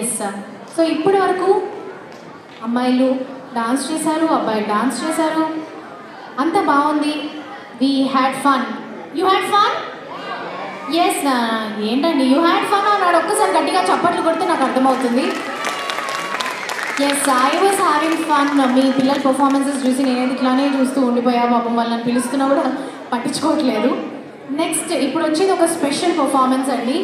Yes sir. So ఇప్పటి వరకు అమ్మాయిలు డాన్స్ చేశారు, అబ్బాయిలు డాన్స్ చేశారు, అంత బాగుంది. We had fun. You had fun? Yes. ఏంటండి యూ హ్యాడ్ ఫన్ అన్నాడు, ఒక్కసారి గట్టిగా చప్పట్లు కొడితే నాకు అర్థమవుతుంది. Yes, I was having fun. మీ పిల్లల పర్ఫార్మెన్సెస్ చూసి నేనైతే ఇట్లానే చూస్తూ ఉండిపోయా. పాపం వాళ్ళని పిలుస్తున్నా కూడా పట్టించుకోవట్లేదు. నెక్స్ట్ ఇప్పుడు వచ్చేది ఒక స్పెషల్ పర్ఫార్మెన్స్ అండి.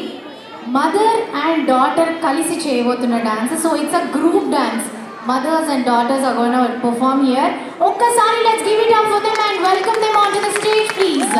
మదర్ అండ్ డాటర్ కలిసి చేయబోతున్న dance. So it's a group dance. Mothers and daughters are going to perform here. Okkasari, let's give it up for them and welcome them onto the stage, please.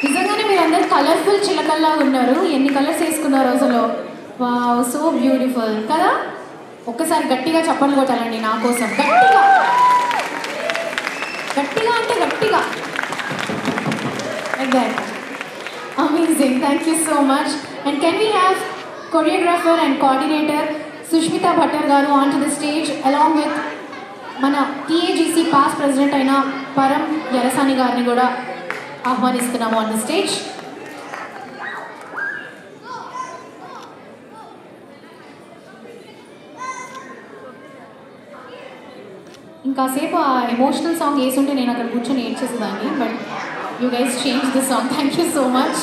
నిజంగానే మీరందరూ colourful చిలకల్లా ఉన్నారు. ఎన్ని colours వేసుకున్నారు అసలు. Wow, so beautiful కదా. ఒక్కసారి గట్టిగా చప్పట్లు కొట్టాలండి నా కోసం. గట్టిగా గట్టిగా అంటే గట్టిగా. Like that. Amazing. Thank you so much. And can we have choreographer and coordinator Sushmita Bhattar garu on to the stage along with మన టీఏజీసీ పాస్ట్ ప్రెసిడెంట్ అయిన పరం యరసాని గారిని కూడా ఆహ్వానిస్తున్నాము ఆన్ ద స్టేజ్. ఇంకాసేపు ఆ ఎమోషనల్ సాంగ్ వేసుంటే నేను అక్కడ కూర్చొని ఏడ్చేసేదాన్ని. But you guys change this song. Thank you so much.